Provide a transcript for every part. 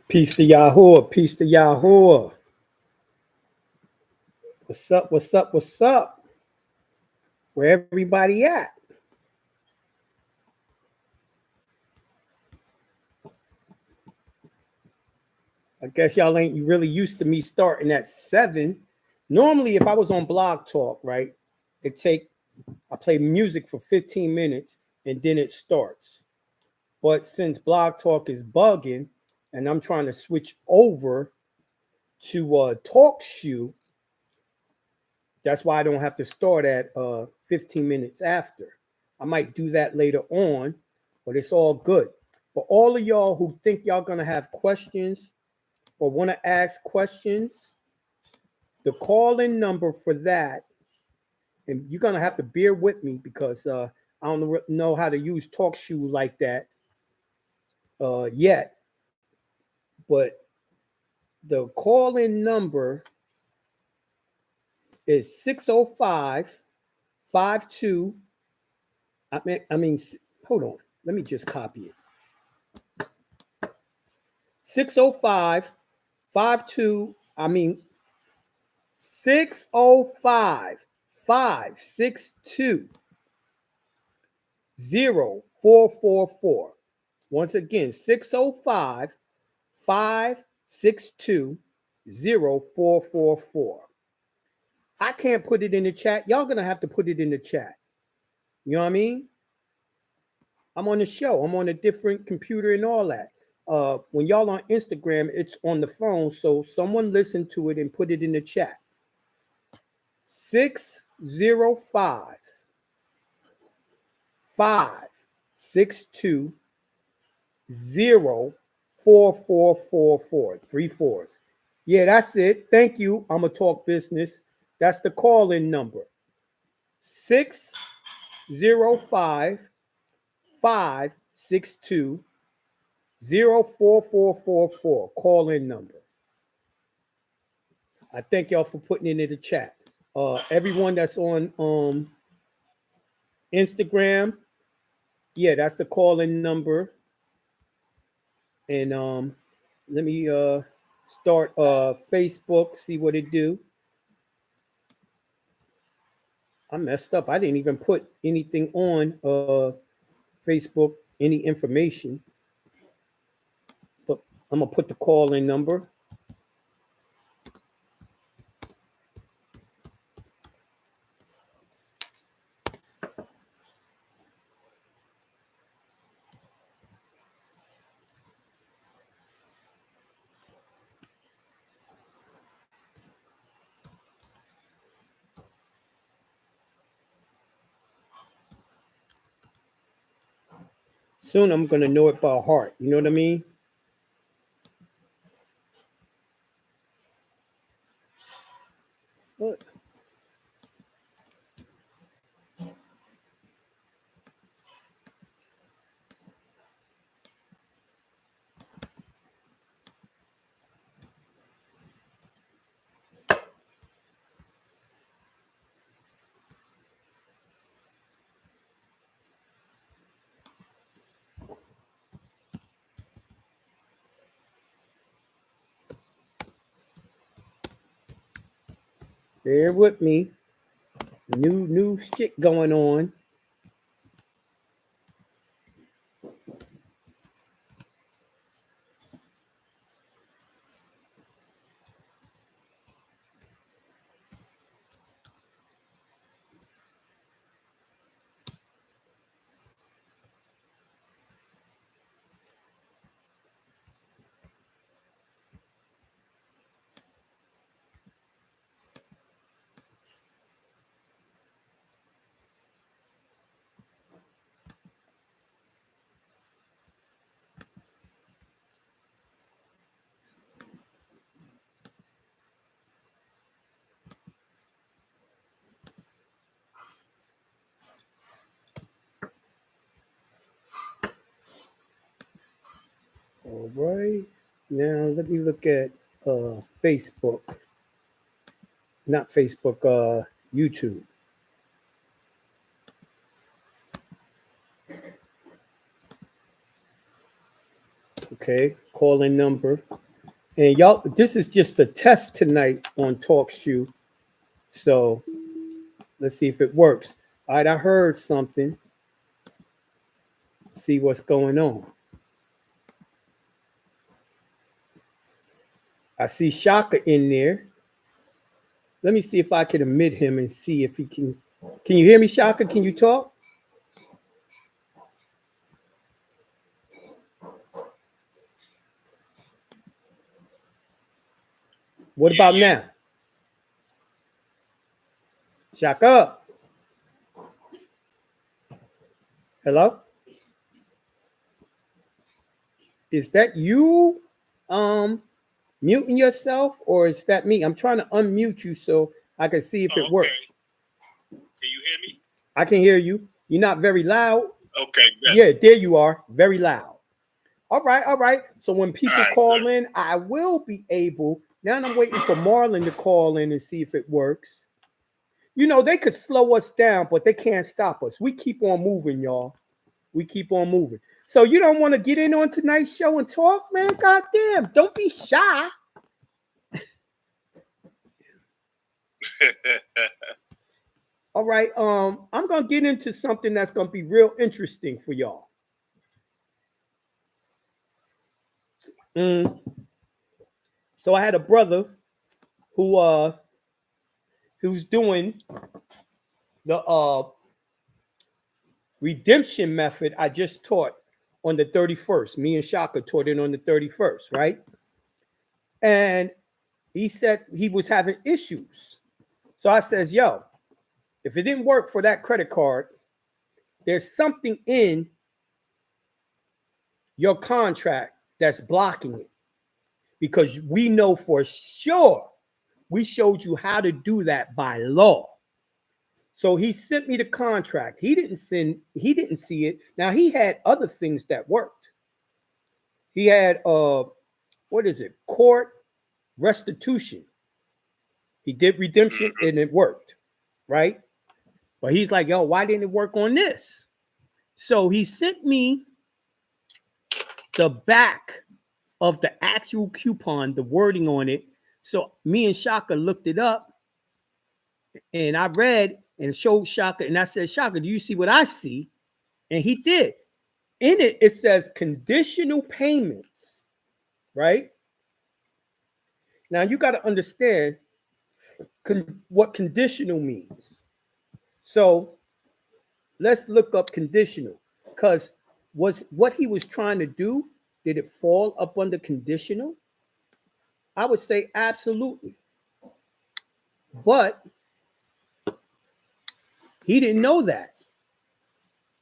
Peace to Yahoo. Peace to Yahoo. What's up? What's up? What's up? Where everybody at? I guess y'all ain't really used to me starting at 7. Normally, if I was on Blog Talk, right, I play music for 15 minutes and then it starts. But since Blog Talk is bugging and I'm trying to switch over to Talkshoe, that's why I don't have to start at 15 minutes after. I might do that later on, but it's all good. For all of y'all who think y'all gonna have questions or want to ask questions, the call-in number for that, and you're gonna have to bear with me because I don't know how to use TalkShoe like that yet. But the call-in number is 605-52. I mean, hold on. Let me just copy it. 605 52. I mean, 605 562 0444. Once again, 605 562 0444. I can't put it in the chat. Y'all gonna have to put it in the chat. You know what I mean? I'm on the show. I'm on a different computer and all that. When y'all on Instagram, it's on the phone. So someone listen to it and put it in the chat. 605 562 0444. 3 4s. Yeah, that's it. Thank you. I'm going to talk business. That's the call-in number. 605 562 0444. Call-in number. I thank y'all for putting it in the chat. Everyone that's on Instagram, yeah, that's the call-in number. And let me start Facebook, see what it do. I messed up. I didn't even put anything on Facebook, any information. But I'm gonna put the call-in number. Soon I'm gonna know it by heart. You know what I mean? What? Bear with me. New shit going on. All right. Now let me look at Facebook. Not Facebook, YouTube. Okay, calling number. And y'all, this is just a test tonight on Talkshoe. So let's see if it works. All right, I heard something. See what's going on. I see Shaka in there. Let me see if I can admit him and see if he can. Can you hear me, Shaka? Can you talk? What about now? Shaka? Hello? Is that you muting yourself, or is that me? I'm trying to unmute you so I can see if it works. Can you hear me? I can hear you. You're not very loud. Okay, good. Yeah, there you are. Very loud. All right, all right. So when people call good. in, I will be able. Now I'm waiting for Marlon to call in and see if it works. You know, they could slow us down, but they can't stop us. We keep on moving, y'all. We keep on moving. So you don't want to get in on tonight's show and talk, man? God damn, don't be shy. All right. I'm gonna get into something that's gonna be real interesting for y'all. So I had a brother who's doing the redemption method I just taught on the 31st. Me and Shaka taught it on the 31st, right? And he said he was having issues. So I says, yo, if it didn't work for that credit card, there's something in your contract that's blocking it. Because we know for sure we showed you how to do that by law. So he sent me the contract. He didn't see it. Now he had other things that worked. He had what is it? Court restitution. He did redemption and it worked, right? But he's like, yo, why didn't it work on this? So he sent me the back of the actual coupon, the wording on it. So me and Shaka looked it up and I read and showed Shaka and I said, Shaka, do you see what I see? And he did. In it, it says conditional payments, right? Now you got to understand what conditional means. So let's look up conditional because was what he was trying to do, did it fall up under conditional? I would say absolutely. But he didn't know that.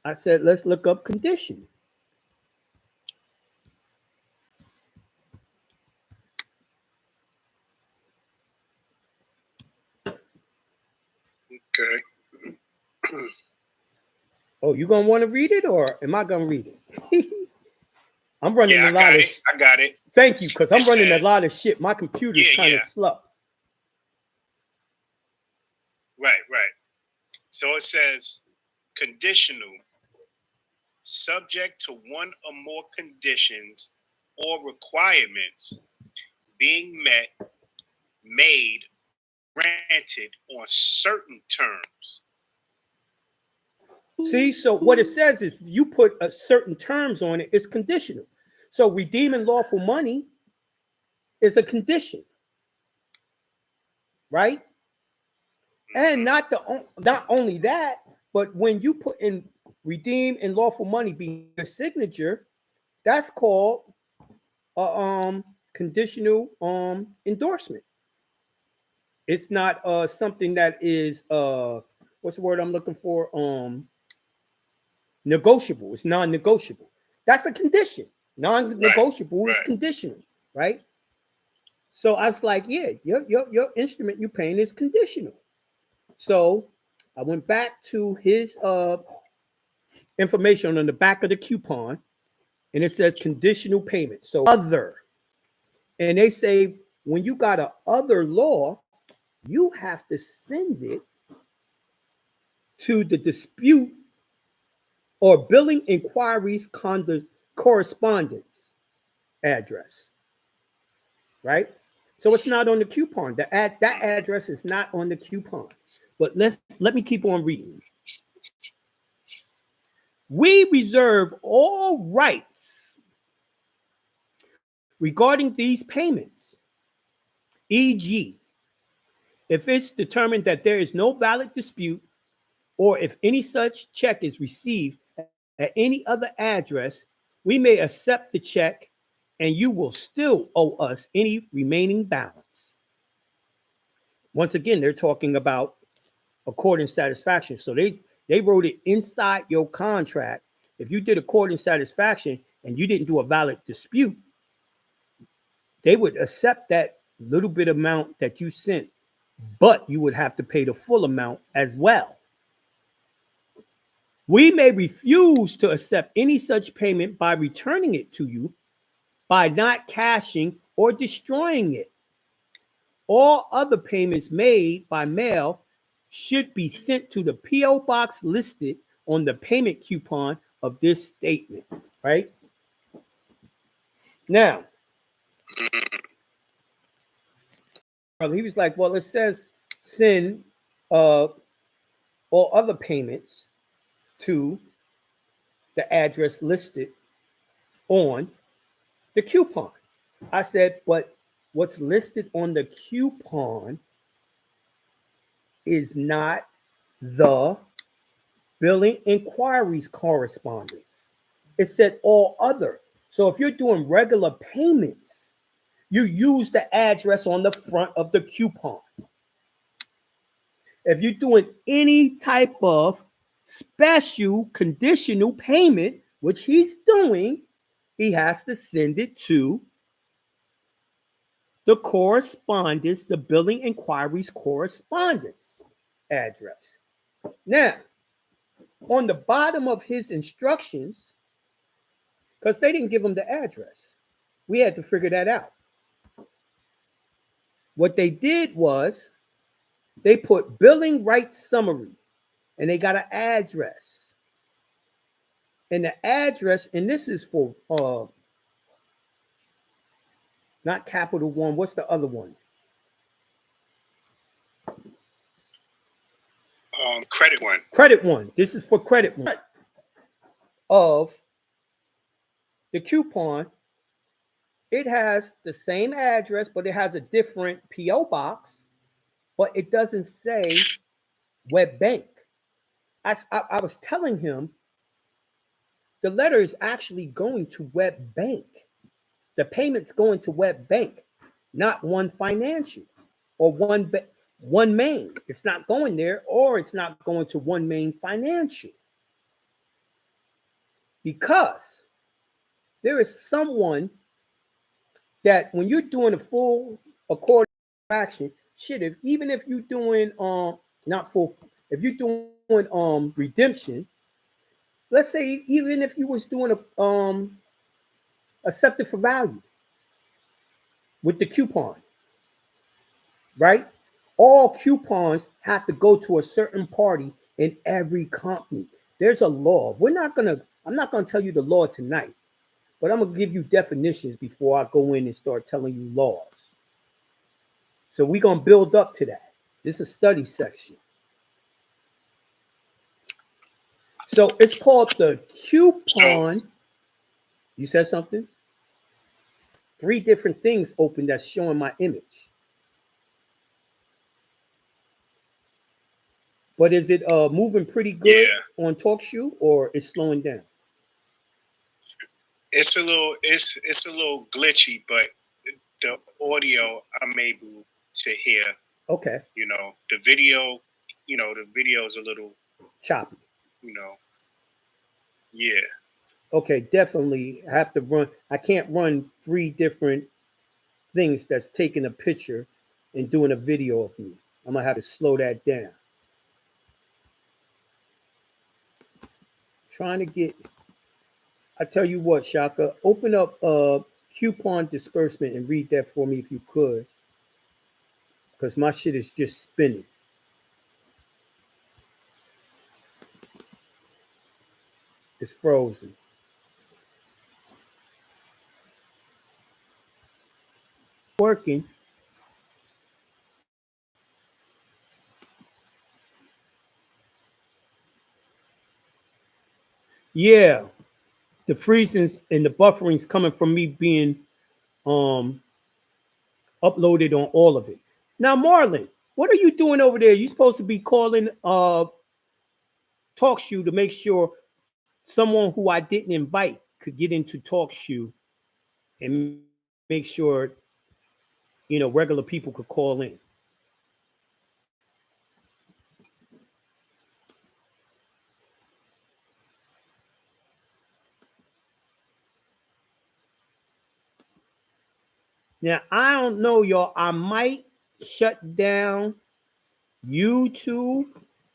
I said, let's look up conditional. Okay. Oh, you gonna want to read it, or am I gonna read it? I'm running a lot of. I got it. Thank you, because I'm running a lot of shit. My computer's kind of slow. Right. So it says conditional, subject to one or more conditions or requirements being met, made, granted on certain terms. See, so what it says is you put a certain terms on it, it's conditional. So redeeming lawful money is a condition, right? And not only that, but when you put in redeem and lawful money being a signature, that's called a conditional endorsement. It's not something that is what's the word I'm looking for? Negotiable. It's non-negotiable. That's a condition. Non-negotiable is conditional, right? So I was like, yeah, your instrument you paying is conditional. So I went back to his information on the back of the coupon, and it says conditional payment. So other, and they say when you got a other law, you have to send it to the dispute or billing inquiries correspondence. address, right? So it's not on the coupon. That address is not on the coupon. But let me keep on reading. We reserve all rights regarding these payments, e.g., if it's determined that there is no valid dispute, or if any such check is received at any other address, we may accept the check and you will still owe us any remaining balance. Once again, they're talking about accord and satisfaction. So they wrote it inside your contract. If you did accord and satisfaction and you didn't do a valid dispute, they would accept that little bit amount that you sent, but you would have to pay the full amount as well. We may refuse to accept any such payment by returning it to you, by not cashing or destroying it. All other payments made by mail should be sent to the P.O. box listed on the payment coupon of this statement, right? Now, he was like, well, it says send all other payments to the address listed on the coupon. I said, but what's listed on the coupon is not the billing inquiries correspondence. It said all other. So if you're doing regular payments, you use the address on the front of the coupon. If you're doing any type of special conditional payment, which he's doing, he has to send it to the correspondence, the billing inquiries correspondence address. Now, on the bottom of his instructions, because they didn't give him the address, we had to figure that out. What they did was they put billing rights summary and they got an address. And the address, and this is for not Capital One, what's the other one? Credit One. Credit One. This is for Credit One. Of the coupon, it has the same address, but it has a different P.O. box, but it doesn't say Web Bank. I was telling him the letter is actually going to Web Bank. The payment's going to Web Bank, not One Financial or One Main. It's not going there, or it's not going to One Main Financial. Because there is someone that when you're doing a full accord action, shit, even if you're doing not full, if you're doing redemption, let's say even if you was doing a accepted for value with the coupon, right? All coupons have to go to a certain party in every company. There's a law. I'm not gonna tell you the law tonight, but I'm gonna give you definitions before I go in and start telling you laws. So we're gonna build up to that. This is a study section. So it's called the coupon. You said something? 3 different things open that's showing my image. But is it moving pretty good on Talkshoe, or is slowing down? It's a little glitchy, but the audio I'm able to hear. Okay. The video, the video is a little choppy. Yeah. Okay, definitely have to run. I can't run 3 different things that's taking a picture and doing a video of me. I'm gonna have to slow that down. Trying to get. I tell you what, Shaka, open up coupon disbursement and read that for me if you could, because my shit is just spinning. It's frozen. working. Yeah, the freezings and the buffering's coming from me being um uploaded on all of it. Now, Marlon, what are you doing over there? You supposed to be calling Talkshoe to make sure someone who I didn't invite could get into Talkshoe and make sure regular people could call in. Now, I don't know, y'all. I might shut down YouTube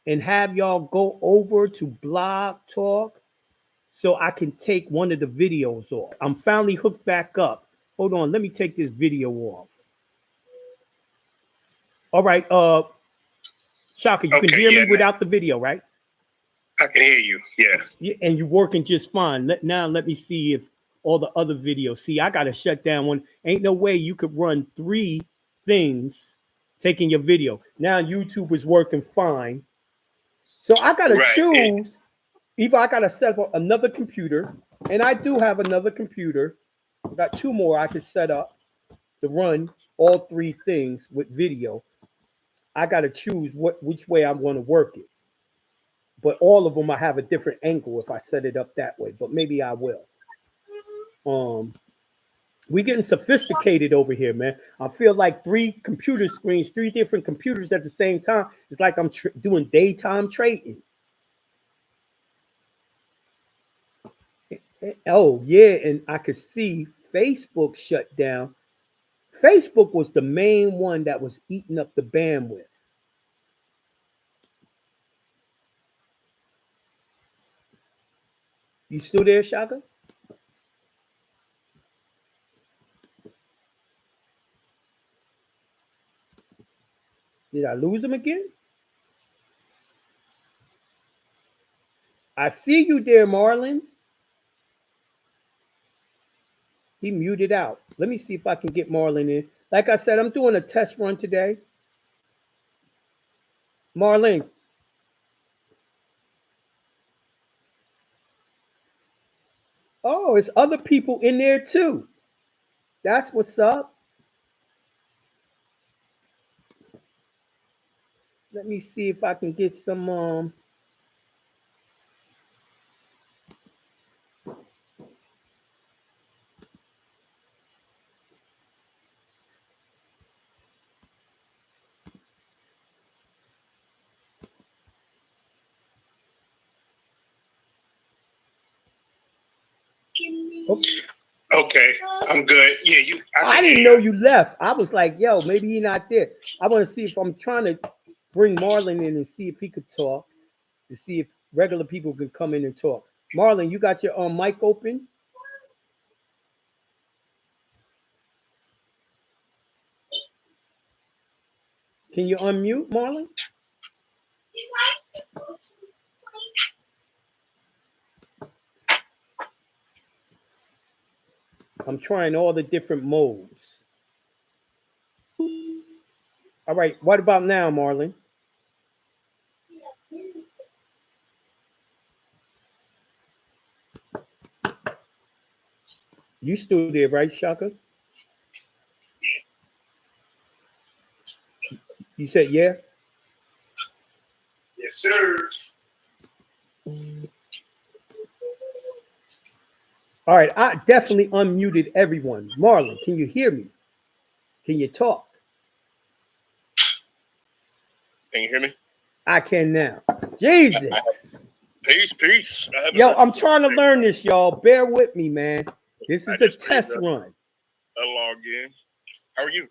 and have y'all go over to Blog Talk so I can take one of the videos off. I'm finally hooked back up. Hold on, let me take this video off. All right, Shaka, you can hear me without the video, right? I can hear you. Yeah, and you're working just fine. Let me see if all the other videos. See, I gotta shut down one. Ain't no way you could run 3 things taking your video. Now YouTube is working fine. So I gotta choose. Either I gotta set up another computer, and I do have another computer. I got 2 more I can set up to run all 3 things with video. I gotta choose which way I'm gonna work it. But all of them I have a different angle if I set it up that way. But maybe I will. We getting sophisticated over here, man. I feel like 3 computer screens, 3 different computers at the same time. It's like I'm doing daytime trading. Oh yeah, and I could see Facebook shut down. Facebook was the main one that was eating up the bandwidth. You still there, Shaka? Did I lose him again? I see you there, Marlon. He muted out. Let me see if I can get Marlon in. Like I said, I'm doing a test run today. Marlon. Oh, it's other people in there too. That's what's up. Let me see if I can get some Okay, I'm good. Yeah, I didn't know you left. I was like, yo, maybe he's not there. I want to see if I'm trying to bring Marlon in and see if he could talk, to see if regular people can come in and talk. Marlon, you got your mic open? Can you unmute, Marlon? I'm trying all the different modes. All right, what about now, Marlon? You still there, right, Shaka? You said yeah? Yes, sir. All right, I definitely unmuted everyone. Marlon, can you hear me? Can you talk? Can you hear me? I can now. Jesus. Peace. Yo, I'm trying to learn this, y'all. Bear with me, man. This is a test run. A login. How are you?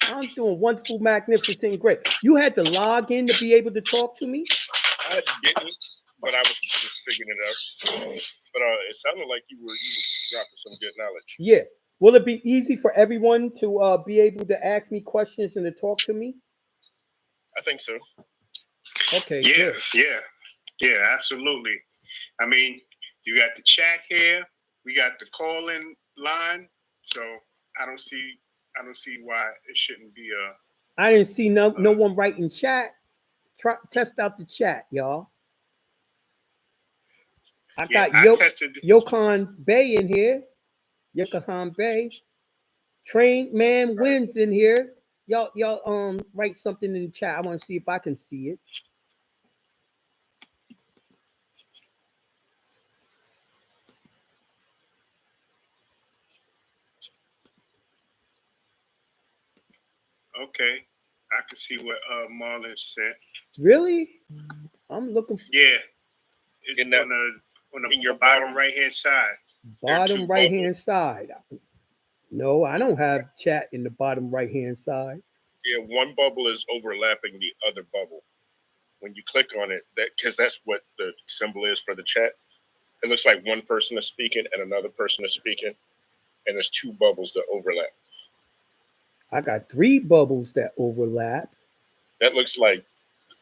I'm doing wonderful, magnificent, great. You had to log in to be able to talk to me? I didn't, but I was just figuring it out. But it sounded like you were dropping some good knowledge. Yeah. Will it be easy for everyone to be able to ask me questions and to talk to me? I think so. Okay. Yeah, good. yeah, absolutely. I mean, you got the chat here. We got the call-in line. So I don't see I don't see why it shouldn't be a. I didn't see no one writing chat. Test out the chat, y'all. I got I tested. Yokan Bey in here. Yokan Bey. Trained man wins in here. Y'all write something in the chat. I want to see if I can see it. Okay, I can see what Marlon said. Really? I'm looking for it's on your bottom right hand side. Bottom right hand side. No, I don't have chat in the bottom right hand side. Yeah, one bubble is overlapping the other bubble. When you click on it, because that's what the symbol is for the chat. It looks like one person is speaking and another person is speaking, and there's two bubbles that overlap. I got 3 bubbles that overlap. That looks like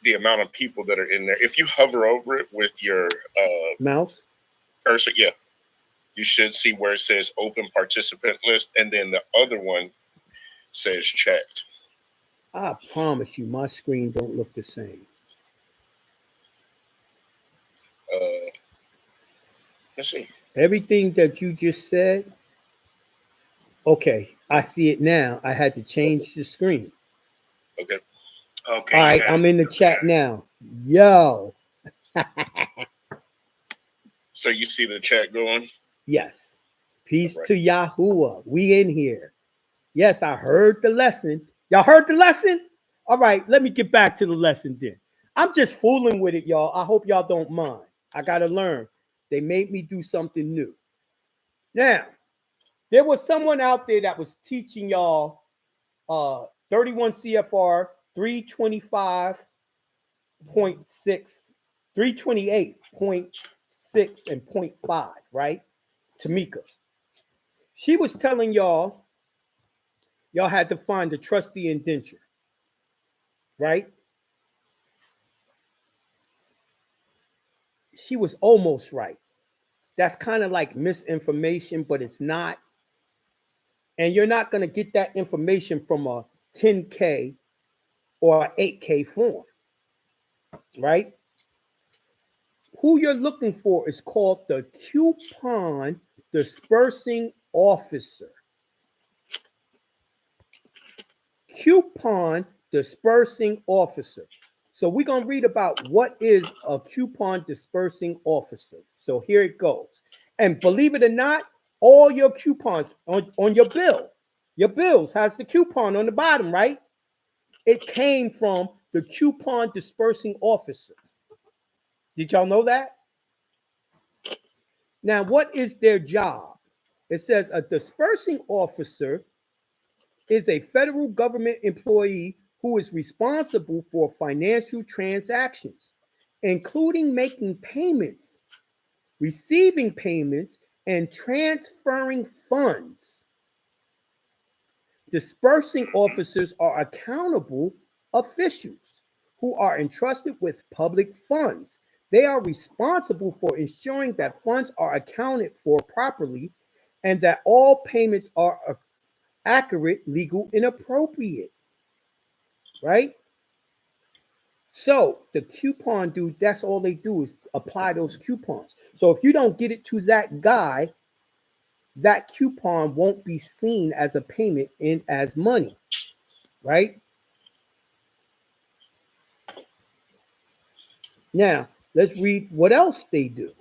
the amount of people that are in there. If you hover over it with your mouse cursor, yeah, you should see where it says open participant list, and then the other one says chat. I promise you, my screen don't look the same. Let's see. Everything that you just said. Okay, I see it now. I had to change the screen. Okay. All right, I'm in the chat now. Yo. So you see the chat going? Yes. Peace to Yahuwah. We in here. Yes, I heard the lesson. Y'all heard the lesson? All right, let me get back to the lesson then. I'm just fooling with it, y'all. I hope y'all don't mind. I got to learn. They made me do something new. Now, there was someone out there that was teaching y'all 31 CFR 325.6, 328.6 and 0.5, right? Tamika. She was telling y'all had to find the trustee indenture, right? She was almost right. That's kind of like misinformation, but it's not. And you're not going to get that information from a 10K or an 8K form, right? Who you're looking for is called the coupon dispersing officer. Coupon dispersing officer. So we're going to read about what is a coupon dispersing officer. So here it goes. And believe it or not, all your coupons on your bills has the coupon on the bottom, right? It came from the coupon dispersing officer. Did y'all know that? Now, what is their job? It says a dispersing officer is a federal government employee who is responsible for financial transactions, including making payments, receiving payments, and transferring funds. Dispersing officers are accountable officials who are entrusted with public funds. They are responsible for ensuring that funds are accounted for properly and that all payments are accurate, legal, and appropriate. Right? So the coupon dude, that's all they do is apply those coupons. So if you don't get it to that guy, that coupon won't be seen as a payment and as money. Right? Now, let's read what else they do.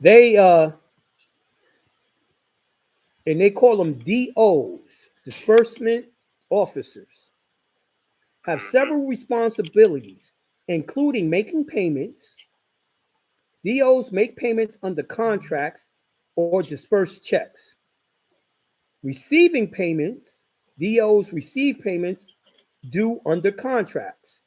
They and they call them DOs, disbursement officers, have several responsibilities, including making payments. DOs make payments under contracts or disperse checks. Receiving payments, DOs receive payments due under contracts.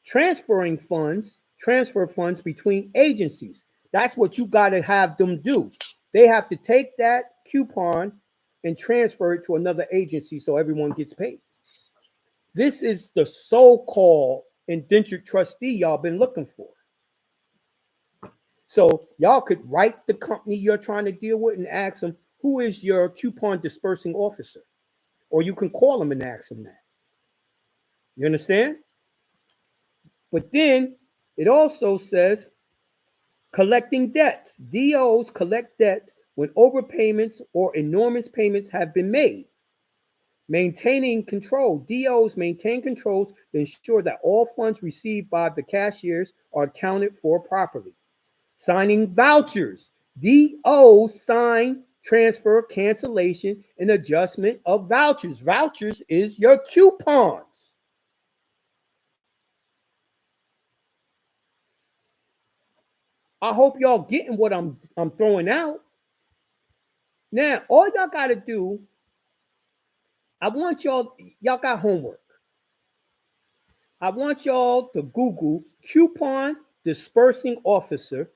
Transferring funds, transfer funds between agencies. That's what you got to have them do. They have to take that coupon and transfer it to another agency so everyone gets paid. This is the so-called indentured trustee y'all been looking for. So y'all could write the company you're trying to deal with and ask them, who is your coupon dispersing officer? Or you can call them and ask them that. You understand? But then it also says collecting debts. DOs collect debts when overpayments or enormous payments have been made. Maintaining control. DOs maintain controls to ensure that all funds received by the cashiers are accounted for properly. Signing vouchers. DOs sign transfer, cancellation, and adjustment of vouchers. Vouchers is your coupons. I hope y'all getting what I'm throwing out. Now, all y'all got to do, I want y'all got homework. I want y'all to Google coupon dispersing officer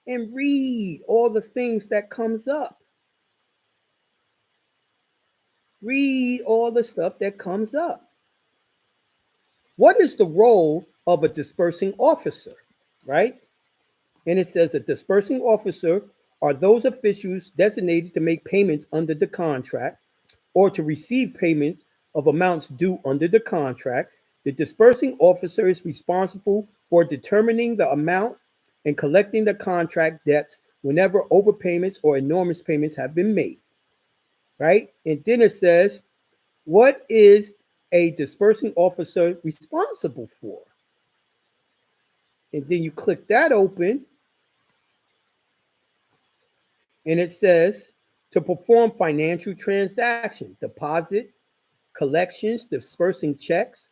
and read all the things that comes up. Read all the stuff that comes up. What is the role of a dispersing officer, right? And it says a dispersing officer are those officials designated to make payments under the contract or to receive payments of amounts due under the contract. The dispersing officer is responsible for determining the amount and collecting the contract debts whenever overpayments or enormous payments have been made, right? And then it says, what is a dispersing officer responsible for? And then you click that open, and it says to perform financial transactions, deposit, collections, dispersing checks,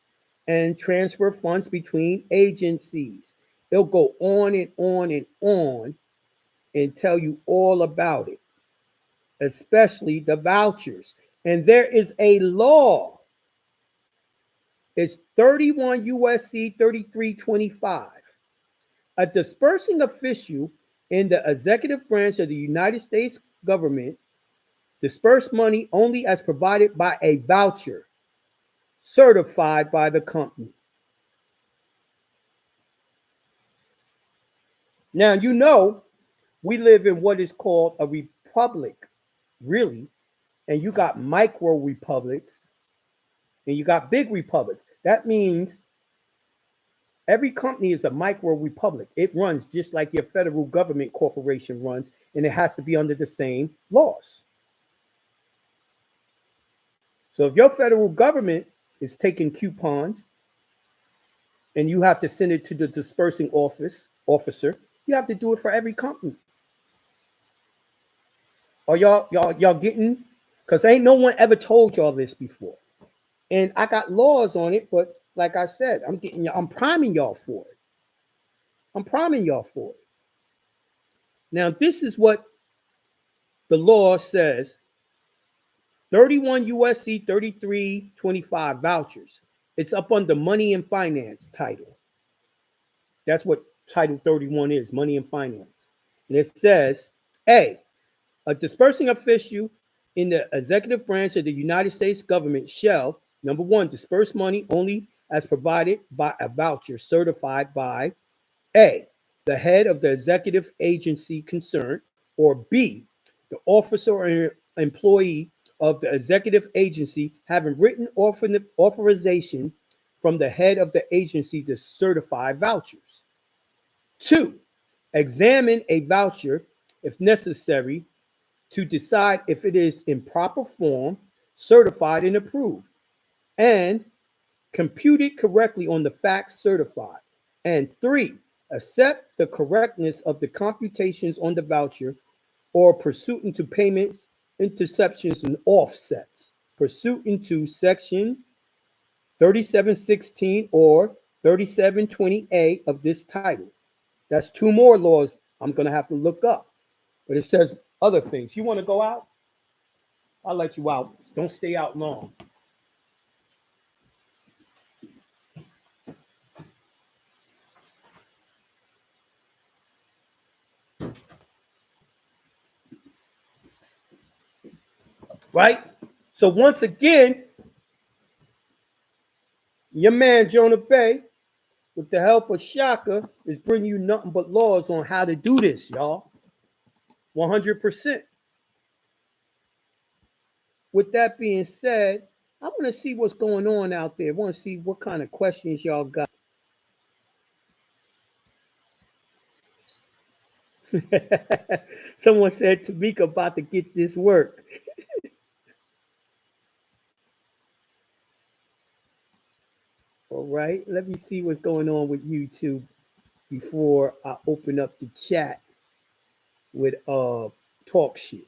and transfer funds between agencies. It'll go on and on and on and tell you all about it, especially the vouchers. And there is a law. It's 31 USC 3325. A dispersing official in the executive branch of the United States government disperse money only as provided by a voucher certified by the company. Now, you know, we live in what is called a republic, really, and you got micro republics and you got big republics. That means every company is a micro republic. It runs just like your federal government corporation runs, and it has to be under the same laws. So if your federal government is taking coupons and you have to send it to the dispersing officer, you have to do it for every company. Are y'all getting? Because ain't no one ever told y'all this before. And I got laws on it, but like I said, I'm priming y'all for it. I'm priming y'all for it. Now, this is what the law says. 31 USC 3325 vouchers. It's up under money and finance title. That's what title 31 is, money and finance. And it says, A dispersing official in the executive branch of the United States government shall, number one, disperse money only as provided by a voucher certified by A, the head of the executive agency concerned, or B, the officer or employee of the executive agency having written authorization from the head of the agency to certify vouchers. 2, examine a voucher if necessary to decide if it is in proper form, certified and approved, and computed correctly on the facts certified. And 3, accept the correctness of the computations on the voucher or pursuant to payments, interceptions, and offsets, pursuant to section 3716 or 3720A of this title. That's 2 more laws I'm going to have to look up. But it says other things. You want to go out? I'll let you out. Don't stay out long. Right? So once again, your man Jonah Bey with the help of Shaka, is bringing you nothing but laws on how to do this, y'all. 100%. With that being said, I want to see what's going on out there. I want to see what kind of questions y'all got. Someone said Tamika about to get this work. All right, let me see what's going on with YouTube before I open up the chat with Talkshoe.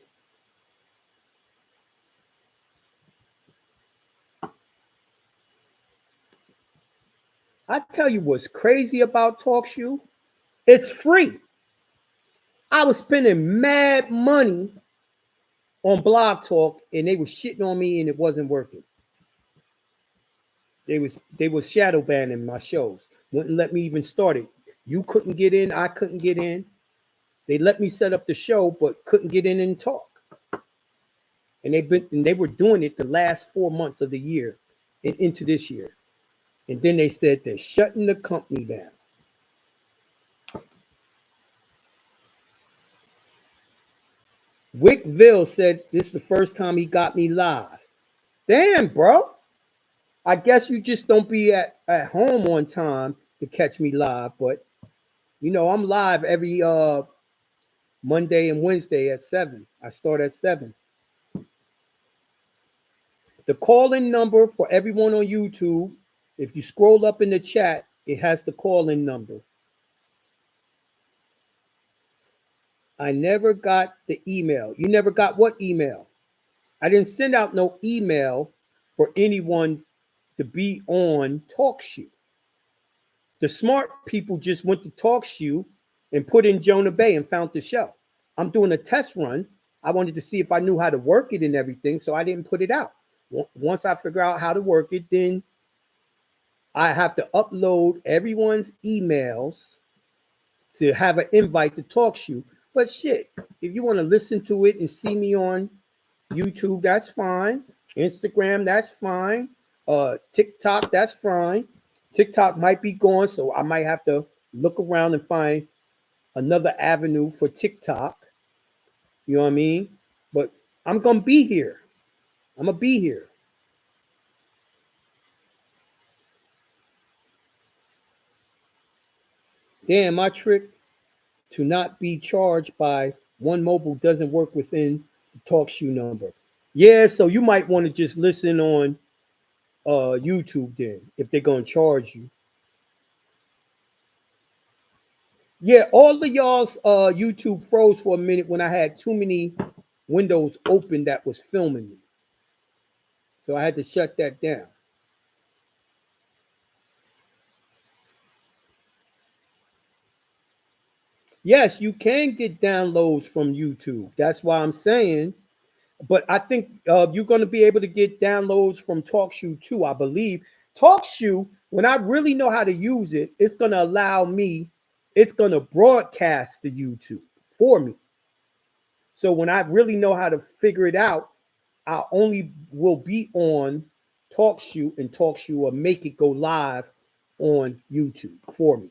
I tell you what's crazy about Talkshoe. It's free. I was spending mad money on Blog Talk, and they were shitting on me, and it wasn't working. They was shadow banning my shows. Wouldn't let me even start it. You couldn't get in. I couldn't get in. They let me set up the show, but couldn't get in and talk. And they were doing it the last 4 months of the year and into this year. And then they said they're shutting the company down. Wickville said this is the first time he got me live. Damn, bro. I guess you just don't be at home on time to catch me live, but you know, I'm live every Monday and Wednesday at 7. I start at 7. The call-in number for everyone on YouTube, if you scroll up in the chat, it has the call-in number. I never got the email. You never got what email? I didn't send out no email for anyone to be on Talkshoe. The smart people just went to Talkshoe and put in Jonah Bey and found the show. I'm doing a test run. I wanted to see if I knew how to work it and everything, so I didn't put it out. Once I figure out how to work it, then I have to upload everyone's emails to have an invite to Talkshoe. But shit, if you want to listen to it and see me on YouTube, that's fine. Instagram, that's fine. TikTok, that's fine. TikTok might be gone, so I might have to look around and find another avenue for TikTok. You know what I mean? But I'm gonna be here. I'm gonna be here. Damn, my trick to not be charged by One Mobile doesn't work within the Talkshoe number. Yeah, so you might want to just listen on YouTube then if they're gonna charge you. Yeah, all of y'all's YouTube froze for a minute when I had too many windows open that was filming me. So I had to shut that down. Yes, you can get downloads from YouTube. That's why I'm saying. But I think you're going to be able to get downloads from Talkshoe too, I believe. Talkshoe, when I really know how to use it, it's going to allow me, it's going to broadcast to YouTube for me. So when I really know how to figure it out, I only will be on Talkshoe, and Talkshoe will make it go live on YouTube for me.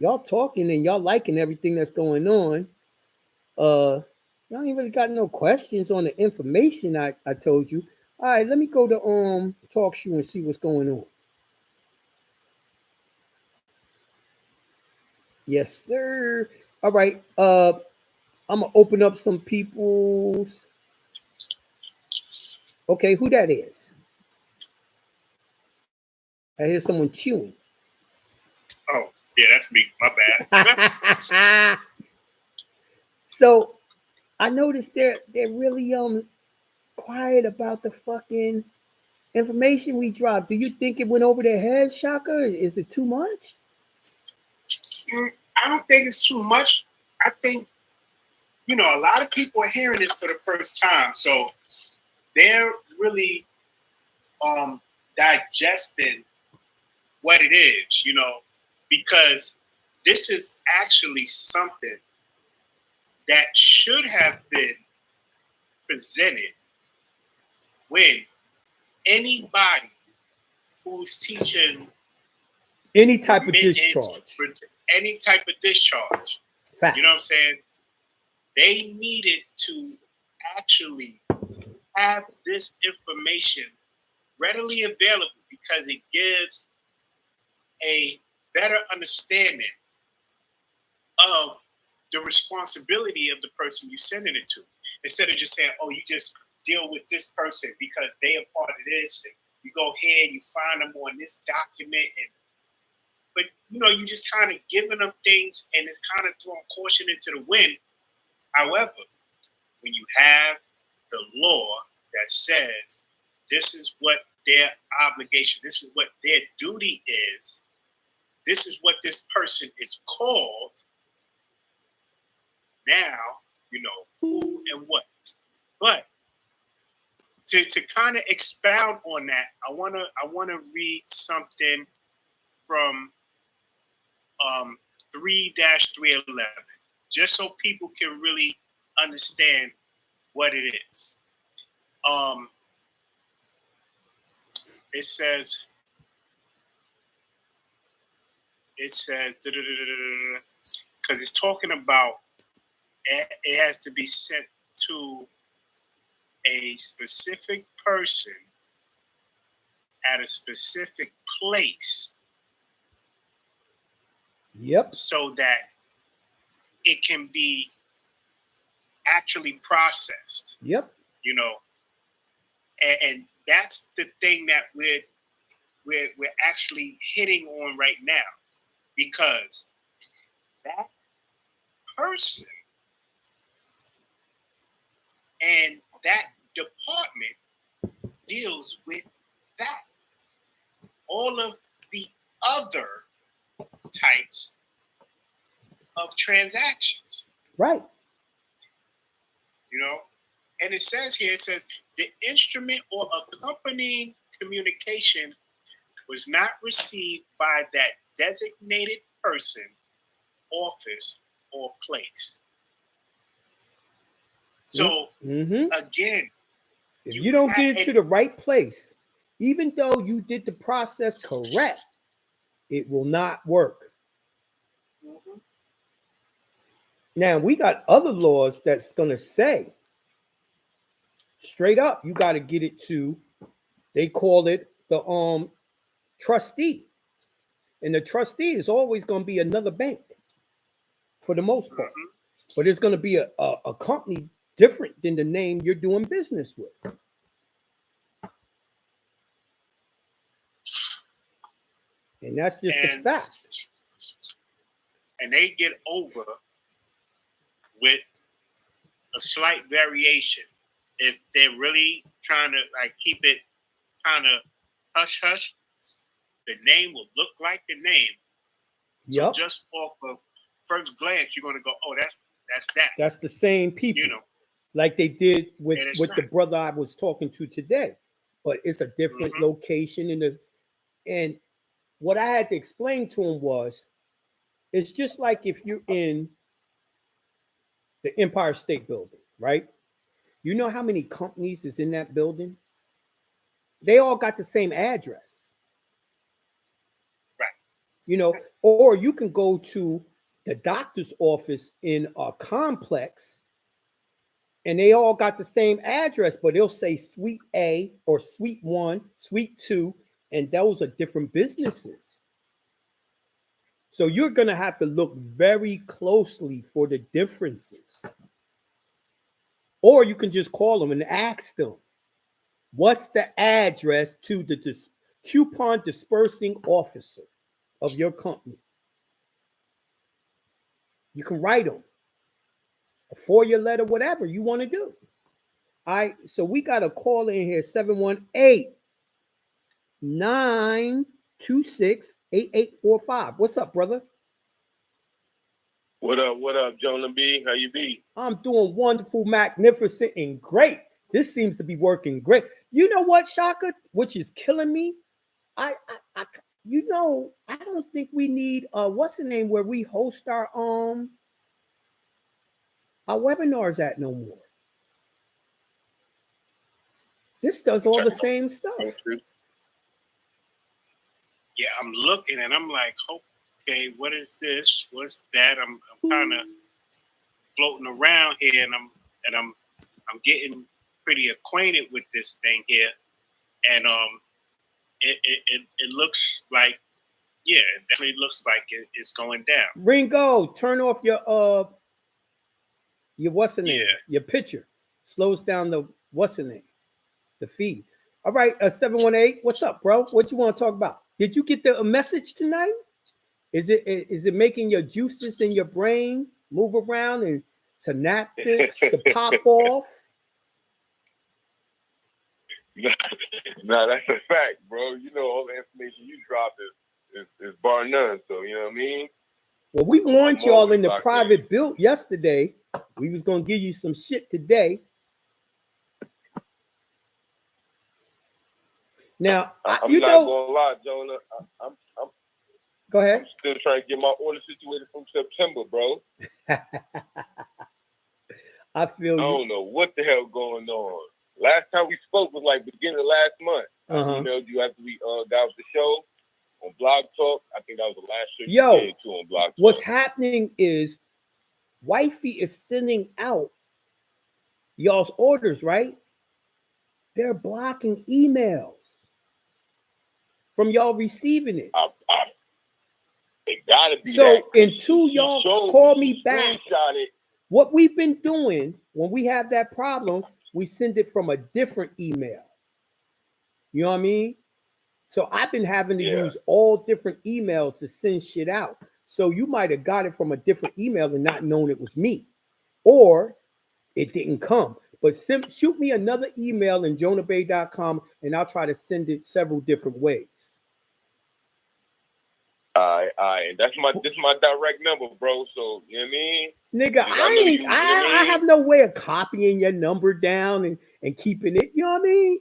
Y'all talking and y'all liking everything that's going on. Y'all ain't really got no questions on the information I told you. All right, let me go to Talkshoe and see what's going on. Yes, sir. All right. I'm gonna open up some people's. Okay, who that is? I hear someone chewing. Oh, yeah, that's me. My bad. So I noticed they're really quiet about the fucking information we dropped. Do you think it went over their heads, Shaka? Is it too much? I don't think it's too much. I think, you know, a lot of people are hearing it for the first time. So they're really digesting what it is, you know, because this is actually something that should have been presented when anybody who's teaching Any type of remittance, discharge. any type of discharge, Fact. you know what I'm saying? They needed to actually have this information readily available because it gives a better understanding of the responsibility of the person you're sending it to. Instead of just saying, oh, you just deal with this person because they are part of this, and you go ahead and you find them on this document, but you just kind of giving them things, and it's kind of throwing caution into the wind. However, when you have the law that says this is what their obligation, this is what their duty is, this is what this person is called, now you know who and what. But to kind of expound on that, I wanna read something from 3-311, just so people can really understand what it is. It says because it's talking about it has to be sent to a specific person at a specific place. Yep. So that it can be actually processed. Yep. And that's the thing that we're actually hitting on right now, because that person and that department deals with that. All of the other types of transactions. Right. And it says here, the instrument or accompanying communication was not received by that designated person, office, or place. So again, if you don't get it to the right place, even though you did the process correct, it will not work. Now we got other laws that's gonna say straight up, you got to get it to, they call it the trustee. And the trustee is always going to be another bank for the most part. But it's going to be a company different than the name you're doing business with. And that's just a fact. And they get over with a slight variation. If they're really trying to keep it kind of hush hush, the name will look like the name. Yep. So just off of first glance, you're gonna go, "Oh, that's that." That's the same people, like they did with the brother I was talking to today, but it's a different location. And what I had to explain to him was, it's just like if you're in the Empire State Building, right? You know how many companies is in that building? They all got the same address. Right. Or you can go to the doctor's office in a complex and they all got the same address, but they'll say Suite A or Suite 1, Suite 2, and those are different businesses. So you're going to have to look very closely for the differences. Or you can just call them and ask them, what's the address to the coupon dispersing officer of your company? You can write them a 4-year letter, whatever you want to do. So we got a call in here, 718-926-8845. What's up, brother? What up, Jonah Bey? How you be? I'm doing wonderful, magnificent, and great. This seems to be working great. You know what, Shaka, which is killing me? I don't think we need what's the name where we host our webinars at no more. This does all the Check. same stuff. Yeah, I'm looking and I'm like, okay, what is this? What's that? I'm kind of floating around here, and I'm getting pretty acquainted with this thing here, and it looks like, yeah, it definitely looks like it's going down. Ringo, turn off your what's the name? Yeah. Your picture slows down the what's the name? The feed. All right, 718. What's up, bro? What you want to talk about? Did you get the message tonight? Is it making your juices in your brain move around and synaptics to pop off? Nah, that's a fact, bro. You know, all the information you drop is bar none. So you know what I mean. Well, we warned y'all in the locked private build yesterday. We was gonna give you some shit today. Now, I'm you not know, gonna lie, Jonah. I'm go ahead. I'm still trying to get my order situated from September, bro. I feel I you. don't know what the hell going on. Last time we spoke was like beginning of last month. Uh-huh. I emailed you after we got off the show on Blog Talk. I think that was the last show Yo, you did too on Blog Talk. What's happening is Wifey is sending out y'all's orders, right? They're blocking emails from y'all receiving it. It gotta be So that, 'cause until she y'all showed call me, me she back, screenshot it. what we've been doing when we have that problem, we send it from a different email. You know what I mean? So I've been having to use all different emails to send shit out. So you might have got it from a different email and not known it was me, or it didn't come. But shoot me another email in jonahbey.com and I'll try to send it several different ways. All right. This is my direct number, bro. So you know what I mean? Nigga, I have no way of copying your number down and keeping it. You know what I mean?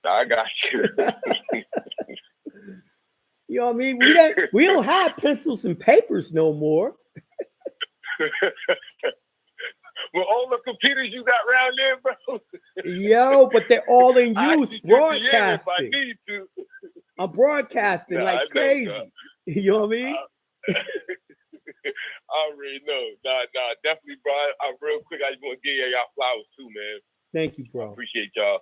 I got you. You know what I mean? We don't have pencils and papers no more. Well, all the computers you got around there, bro. Yo, but they're all in use broadcasting. If I need to. I'm broadcasting like crazy. You know what I mean? I already know. Nah, definitely, bro. Real quick, I just want to give y'all flowers too, man. Thank you, bro. I appreciate y'all.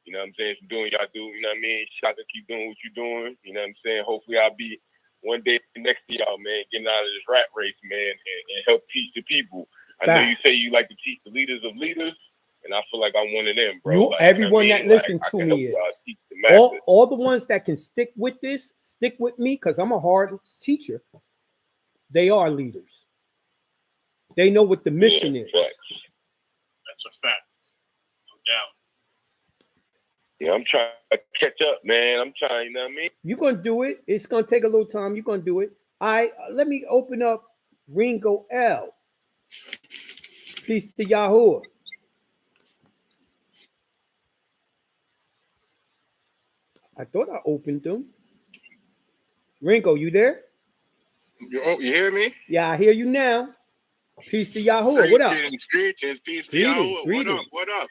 You know what I'm saying? For doing y'all do. You know what I mean? Shout to keep doing what you're doing. You know what I'm saying? Hopefully, I'll be one day next to y'all, man, getting out of this rat race, man, and help teach the people. Facts. I know you say you like to teach the leaders of leaders, and I feel like I'm one of them, bro. Everyone that listens to me is all the ones that can stick with me, because I'm a hard teacher. They are leaders. They know what the mission is. That's a fact, no doubt. Yeah, I'm trying to catch up, man. I'm trying, you know what I mean? You're going to do it. It's going to take a little time. You're going to do it. Let me open up Ringo L. Peace to Yahoo. I thought I opened them. Ringo, you there? You hear me? Yeah, I hear you now. Peace to Yahoo. What up? Greetings. Peace to Yahoo. What up?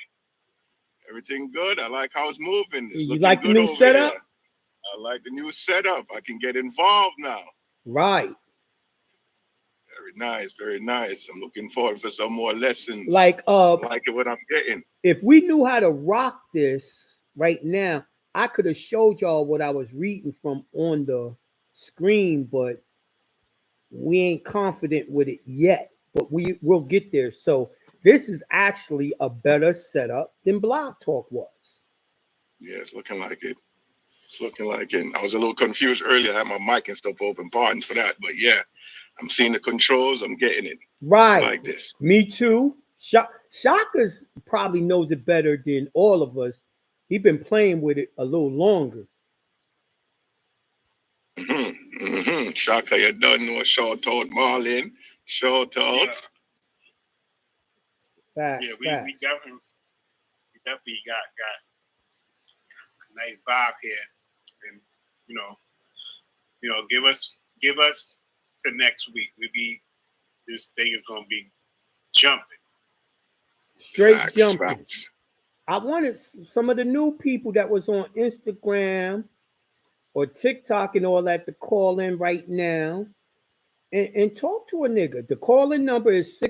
Everything good? I like how it's moving. It's you like the new setup? I like the new setup. I can get involved now. Right. Very nice, very nice. I'm looking forward for some more lessons. Like what I'm getting. If we knew how to rock this right now, I could have showed y'all what I was reading from on the screen, but we ain't confident with it yet. But we'll get there. So this is actually a better setup than Blog Talk was. Yeah, it's looking like it. It's looking like it. I was a little confused earlier. I had my mic and stuff open. Pardon for that. But yeah, I'm seeing the controls. I'm getting it. Right. Like this. Me too. Shaka's probably knows it better than all of us. He's been playing with it a little longer. Shaka, you don't know shout out Marlin. Shout out. Yeah, we definitely got a nice vibe here, and you know, give us to next week. This thing is gonna be jumping. Straight jumping. Facts. I wanted some of the new people that was on Instagram or TikTok and all that to call in right now and talk to a nigga. The call-in number is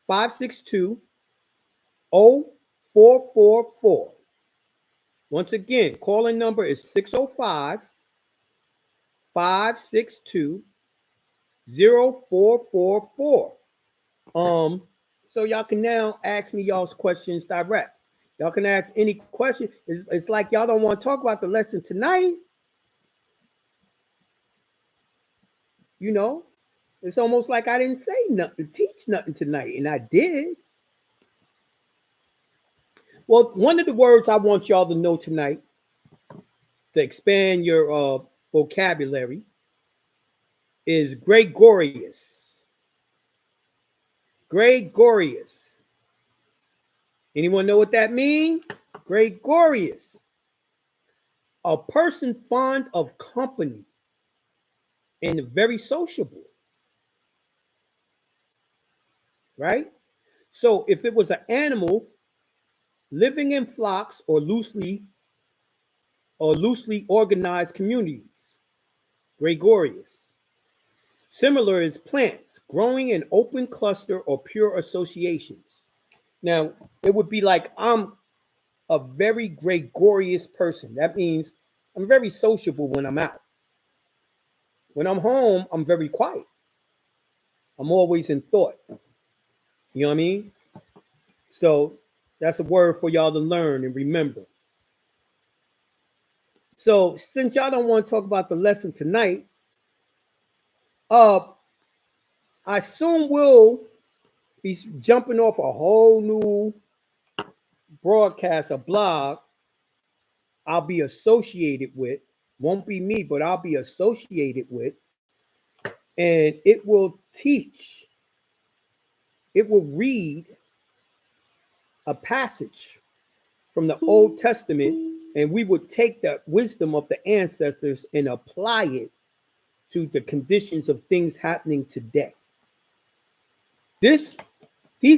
605-562-0444. Once again, calling number is 605-562-0444. So y'all can now ask me y'all's questions direct. Y'all can ask any question. It's like y'all don't want to talk about the lesson tonight. You know, it's almost like I didn't say nothing, teach nothing tonight, and I did. Well, one of the words I want y'all to know tonight to expand your vocabulary is gregarious. Gregarious. Anyone know what that means? Gregarious. A person fond of company and very sociable. Right? So if it was an animal living in flocks or loosely organized communities, gregarious. Similar is plants growing in open cluster or pure associations. Now, it would be like I'm a very gregarious person. That means I'm very sociable when I'm out. When I'm home, I'm very quiet. I'm always in thought. You know what I mean? So that's a word for y'all to learn and remember. So since y'all don't want to talk about the lesson tonight, I soon will be jumping off a whole new broadcast, a blog I'll be associated with. Won't be me, but I'll be associated with. And it will teach, it will read a passage from the Old Testament, and we would take the wisdom of the ancestors and apply it to the conditions of things happening today. These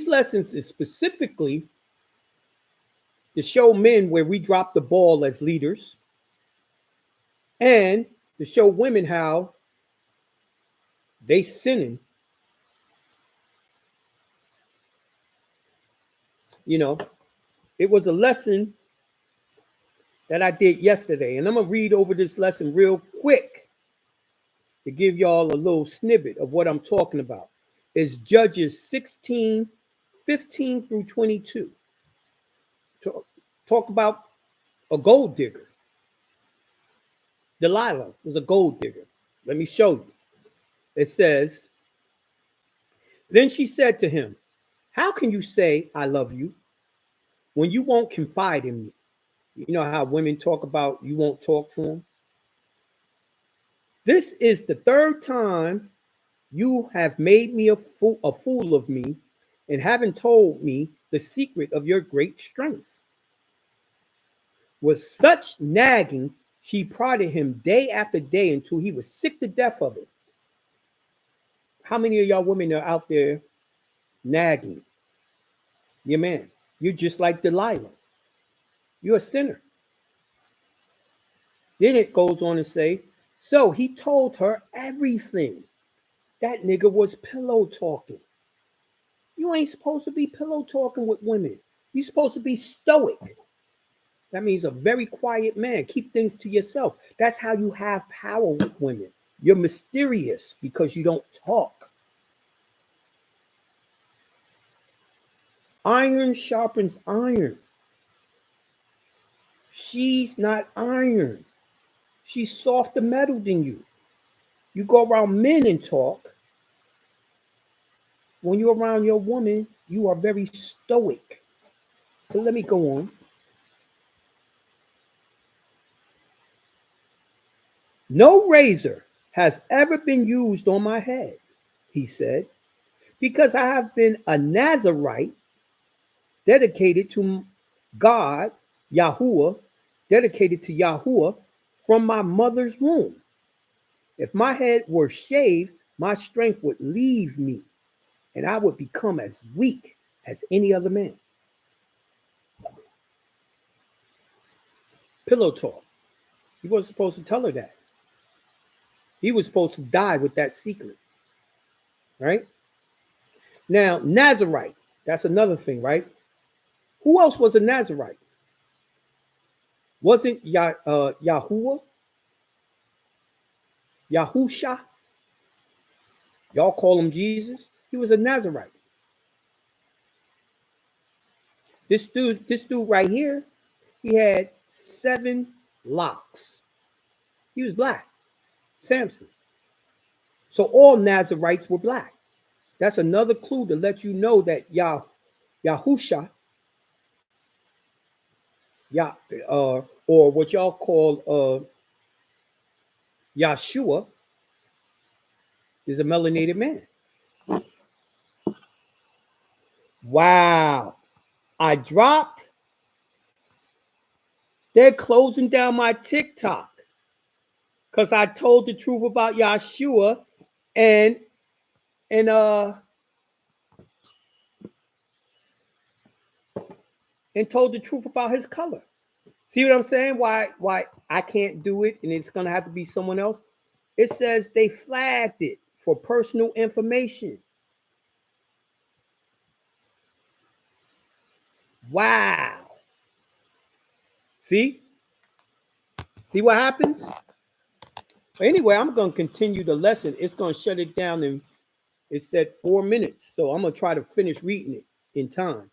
lessons is specifically to show men where we drop the ball as leaders, and to show women how they sinning. You know, it was a lesson that I did yesterday, and I'm gonna read over this lesson real quick to give y'all a little snippet of what I'm talking about. It's Judges 16, 15 through 22. Talk about a gold digger. Delilah was a gold digger. Let me show you. It says, then she said to him, how can you say I love you when you won't confide in me? You know how women talk about you won't talk to them? This is the third time you have made me a fool of me and haven't told me the secret of your great strength. With such nagging, she prodded him day after day until he was sick to death of it. How many of y'all women are out there nagging your man? You're just like Delilah. You're a sinner. Then it goes on to say, so he told her everything. That nigga was pillow talking. You ain't supposed to be pillow talking with women. You're supposed to be stoic. That means a very quiet man. Keep things to yourself. That's how you have power with women. You're mysterious because you don't talk. Iron sharpens iron. She's not iron. She's softer metal than you. You go around men and talk. When you're around your woman, you are very stoic. So let me go on. No razor has ever been used on my head, he said, because I have been a Nazarite dedicated to God, Yahuwah, dedicated to Yahuwah from my mother's womb. If my head were shaved, my strength would leave me, and I would become as weak as any other man. Pillow talk. He wasn't supposed to tell her that. He was supposed to die with that secret. Right? Now, Nazarite. That's another thing, right? Who else was a Nazarite? Wasn't Yahuwah? Yahusha? Y'all call him Jesus? He was a Nazarite. This dude right here, he had 7 locks. He was black. Samson. So all Nazarites were black. That's another clue to let you know that Yahusha, or what y'all call Yahshua, is a melanated man. Wow. I dropped. They're closing down my TikTok because I told the truth about Yahshua and told the truth about his color. See what I'm saying? Why I can't do it and it's gonna have to be someone else? It says they flagged it for personal information. Wow. See what happens? Anyway, I'm gonna continue the lesson. It's gonna shut it down in, it said 4 minutes. So I'm gonna try to finish reading it in time.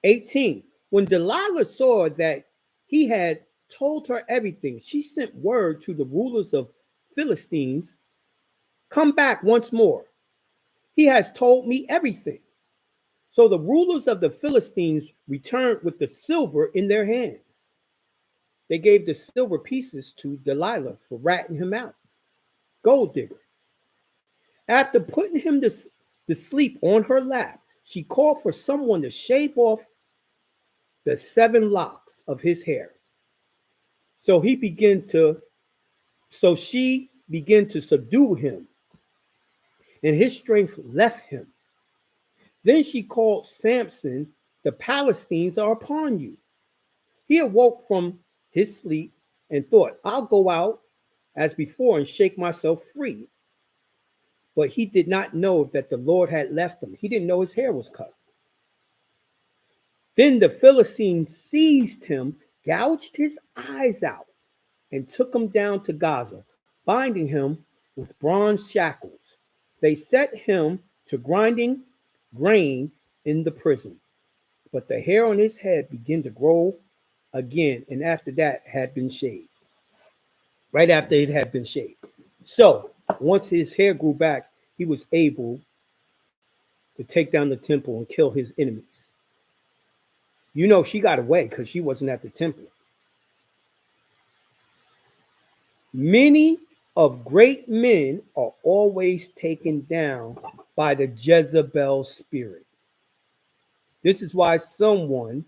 18. When Delilah saw that he had told her everything, she sent word to the rulers of Philistines, come back once more. He has told me everything. So the rulers of the Philistines returned with the silver in their hands. They gave the silver pieces to Delilah for ratting him out. Gold digger. After putting him to sleep on her lap, she called for someone to shave off the 7 locks of his hair. So she began to subdue him, and his strength left him. Then she called Samson, the Philistines are upon you. He awoke from his sleep and thought, I'll go out as before and shake myself free. But he did not know that the Lord had left him. He didn't know his hair was cut. Then the Philistines seized him, gouged his eyes out, and took him down to Gaza, binding him with bronze shackles. They set him to grinding grain in the prison. But the hair on his head began to grow again, and after that had been shaved. Right after it had been shaved. So once his hair grew back, he was able to take down the temple and kill his enemies. You know, she got away because she wasn't at the temple. Many of great men are always taken down by the Jezebel spirit. This is why someone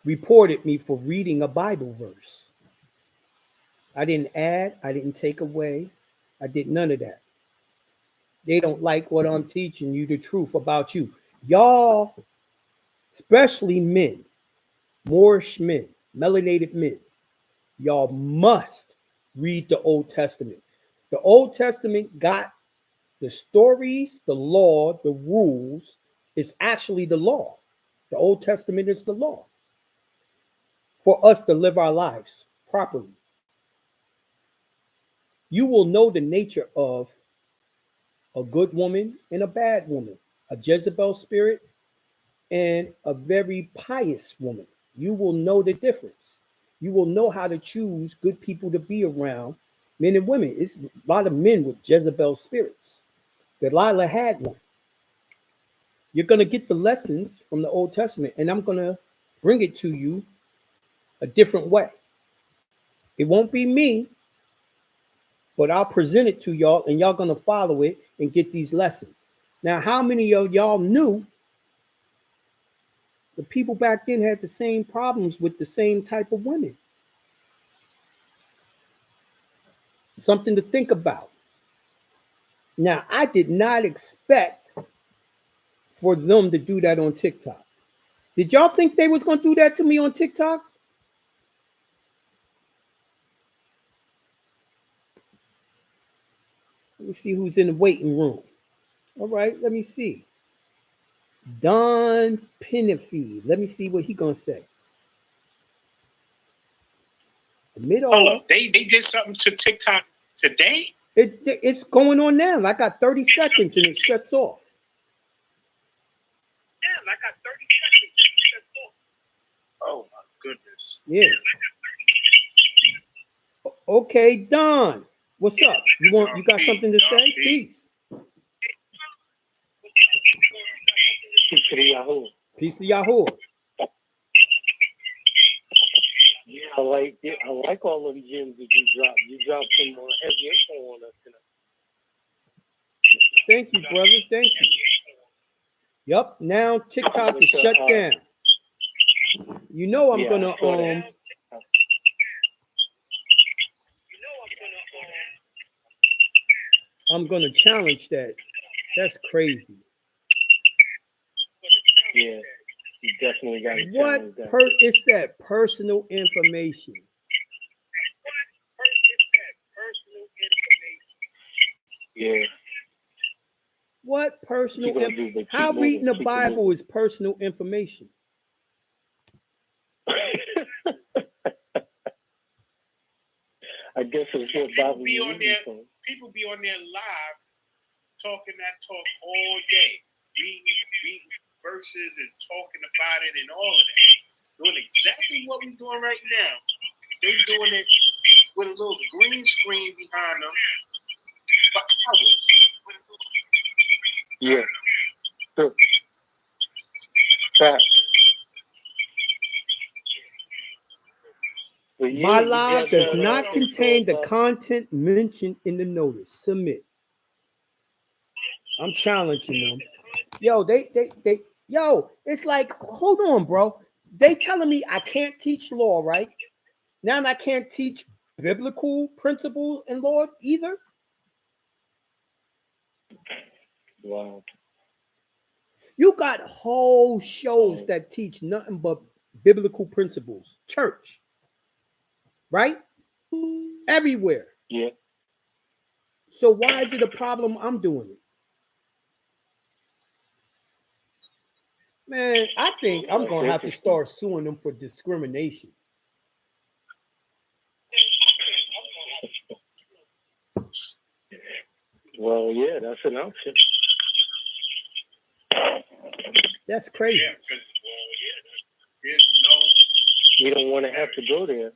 reported me for reading a Bible verse. I didn't add, I didn't take away, I did none of that. They don't like what I'm teaching you, the truth about you. Y'all, especially men, Moorish men, melanated men, y'all must read the Old Testament. The Old Testament got the stories, the law, the rules. It's actually the law. The Old Testament is the law for us to live our lives properly. You will know the nature of a good woman and a bad woman, a Jezebel spirit and a very pious woman. You will know the difference. You will know how to choose good people to be around, men and women. It's a lot of men with Jezebel spirits. Delilah had one. You're going to get the lessons from the Old Testament, and I'm going to bring it to you a different way. It won't be me, but I'll present it to y'all, and y'all going to follow it and get these lessons. Now, how many of y'all knew the people back then had the same problems with the same type of women? Something to think about. Now, I did not expect for them to do that on TikTok. Did y'all think they was gonna do that to me on TikTok? Let me see who's in the waiting room. All right, let me see. Don Penifee. Let me see what he gonna say. Hold up, they did something to TikTok today? It's going on now. I got 30 seconds and it shuts off. Yeah, I got 30 seconds. Oh my goodness. Yeah. Okay, Don. What's up? You got something to say? Peace. Peace to the Yahoo. Peace to Yahoo. Yeah, I like all of the gems that you dropped. You dropped some heavy info on us tonight. Thank you, brother. Thank you. Yep. Now TikTok is shut down. You know I'm gonna I'm gonna challenge that. That's crazy. Yeah, you definitely got to challenge that. It's that personal information. Yeah. What personal information? How reading the Bible is personal information? I guess it's what Bible be on there. People be on there live, talking that talk all day, reading verses and talking about it and all of that. Doing exactly what we're doing right now. They doing it with a little green screen behind them for hours. Yeah. Sure. Facts. My live does not contain the content mentioned in the notice. Submit. I'm challenging them. Yo, it's like, hold on, bro. They telling me I can't teach law, right? Now I can't teach biblical principles in law either. Wow. You got whole shows that teach nothing but biblical principles. Church. Right? Everywhere. Yeah. So why is it a problem I'm doing it? Man, I think I'm going to have to start suing them for discrimination. Well, yeah, that's an option. That's crazy. Yeah, there's no. We don't want to have to go there.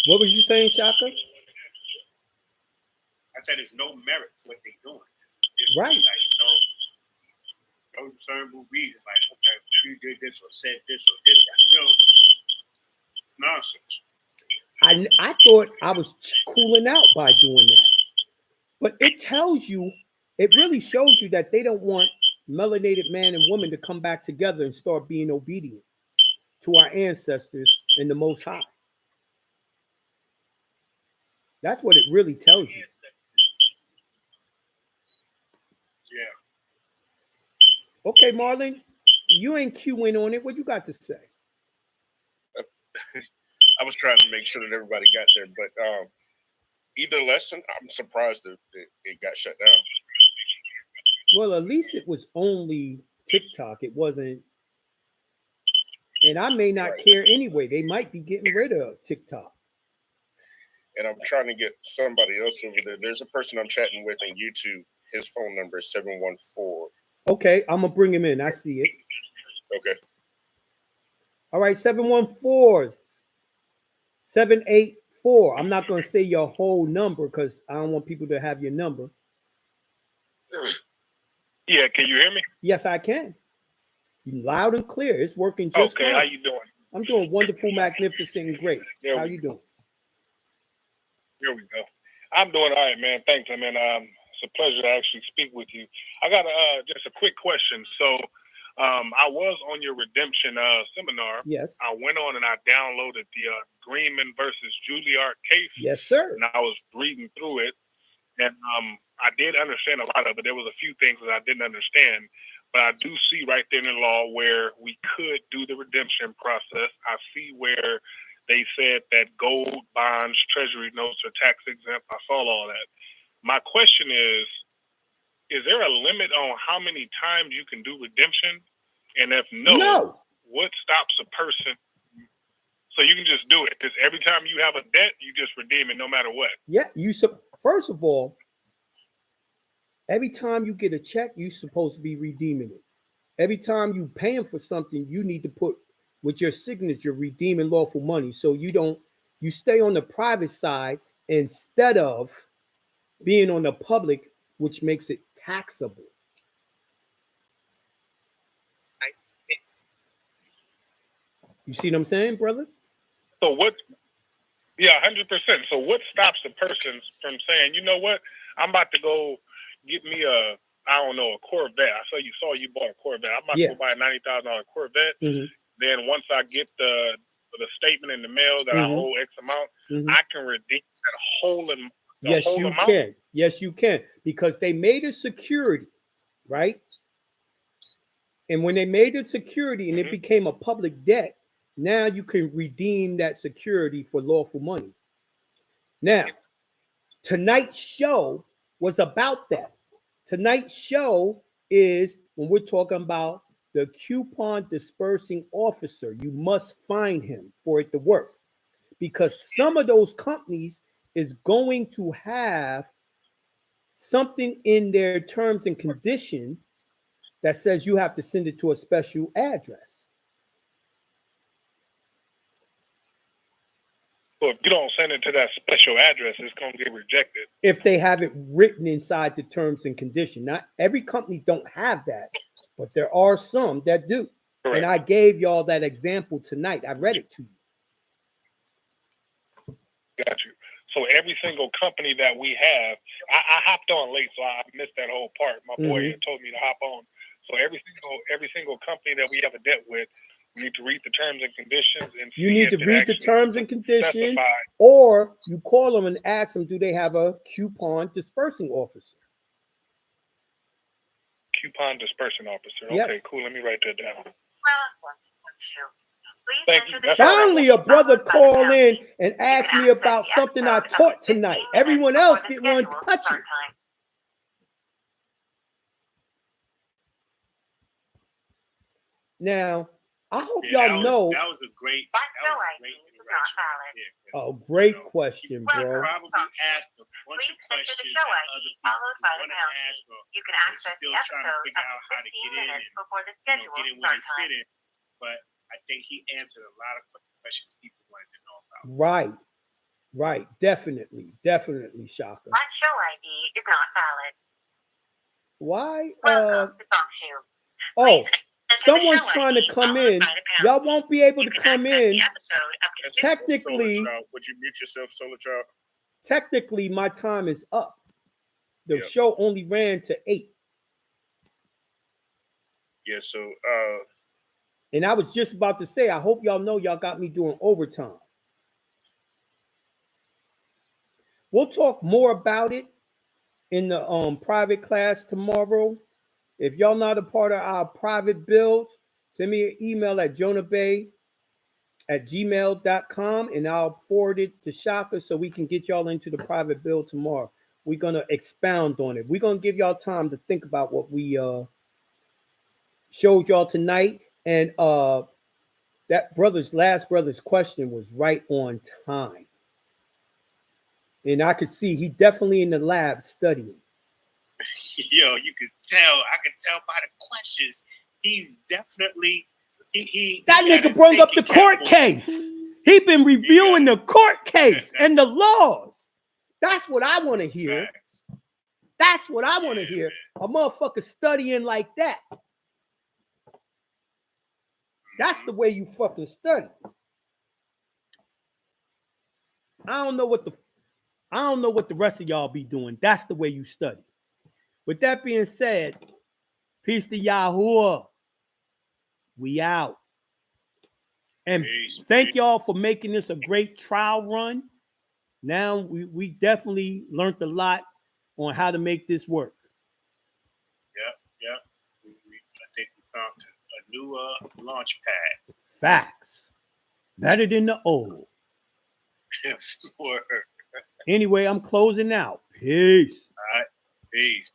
What was you saying, Shaka? I said there's no merit for what they're doing. There's right. Like no discernible reason. Like, okay, you did this or said this or this. It's nonsense. I thought I was cooling out by doing that. But it tells you, it really shows you that they don't want melanated man and woman to come back together and start being obedient to our ancestors in the Most High. That's what it really tells you. Yeah. Okay, Marlon, you ain't queuing on it. What you got to say? I was trying to make sure that everybody got there, but either lesson, I'm surprised that it got shut down. Well, at least it was only TikTok. It wasn't, and I may not care anyway. They might be getting rid of TikTok. And I'm trying to get somebody else over there. There's a person I'm chatting with on YouTube. His phone number is 714. Okay, I'm gonna bring him in. I see it. Okay. All right, 714 784. I'm not gonna say your whole number because I don't want people to have your number. Yeah, can you hear me? Yes, I can. Loud and clear. It's working just fine. How you doing? I'm doing wonderful, magnificent, and great. How you doing? Here we go. I'm doing all right, man. Thanks, man. It's a pleasure to actually speak with you. I got just a quick question. So, I was on your redemption seminar. Yes. I went on and I downloaded the Greenman versus Juilliard case. Yes, sir. And I was reading through it, and I did understand a lot of it. There was a few things that I didn't understand, but I do see right there in the law where we could do the redemption process. I see where they said that gold bonds, treasury notes are tax exempt. I saw all that. My question is there a limit on how many times you can do redemption? And if no, what stops a person? So you can just do it. Just every time you have a debt, you just redeem it no matter what. Yeah, first of all, every time you get a check, you're supposed to be redeeming it. Every time you paying for something, you need to put with your signature redeeming lawful money. So you stay on the private side instead of being on the public, which makes it taxable. You see what I'm saying, brother? So what? Yeah, 100%. So what stops a person from saying, you know what, I'm about to go get me a Corvette. I saw you bought a Corvette. I'm about to go buy a $90,000 Corvette. Mm-hmm. Then once I get the statement in the mail that I owe X amount, I can redeem that whole amount. Yes, you can. Yes, you can. Because they made a security, right? And when they made it security and it became a public debt, now you can redeem that security for lawful money. Now, tonight's show was about that. Tonight's show is when we're talking about the coupon dispersing officer. You must find him for it to work, because some of those companies is going to have something in their terms and condition that says you have to send it to a special address. So if you don't send it to that special address, it's going to get rejected. If they have it written inside the terms and condition. Not every company don't have that, but there are some that do. Correct. And I gave y'all that example tonight. I read it to you. Got you. So every single company that we have, I hopped on late, so I missed that whole part. My boy told me to hop on. So every single company that we have a debt with, we need to read the terms and conditions. And you need to read the terms and conditions, or you call them and ask them, do they have a coupon dispersing officer? Coupon dispersing officer. Yes. Okay, cool. Let me write that down. Thank you. Finally, a brother called in and asked me about something I taught tonight. Everyone else didn't want to touch it. Now, I hope y'all know. That was a great interaction. Oh, great question, bro. Probably asked a bunch of questions that other people want to ask, or still trying to figure out how to get in and get in where they fit in. But I think he answered a lot of questions people wanted to know about. Right. Definitely, Shaka. My show ID is not valid. Why? Welcome to Talkshoe. Someone's trying to come in. Y'all won't be able to come in. Technically, would you mute yourself, Solar Child? Technically, my time is up. The show only ran to 8. Yeah, so and I was just about to say, I hope y'all know y'all got me doing overtime. We'll talk more about it in the private class tomorrow. If y'all not a part of our private builds, send me an email at jonahbey@gmail.com and I'll forward it to Shaka so we can get y'all into the private build tomorrow. We're going to expound on it. We're going to give y'all time to think about what we showed y'all tonight. And that last brother's question was right on time. And I could see he definitely in the lab studying. Yo, you could tell. I could tell by the questions. He's definitely that nigga brought up the court case. He been reviewing the court case and the laws. That's what I want to hear. That's what I want to hear. A motherfucker studying like that. That's the way you fucking study. I don't know what the rest of y'all be doing. That's the way you study. With that being said, peace to Yahuwah. We out. And thank y'all for making this a great trial run. Now we definitely learned a lot. on how to make this work. Yeah. I think we found a new launch pad. Facts. Better than the old. Word. Anyway, I'm closing out. Peace. All right. Peace.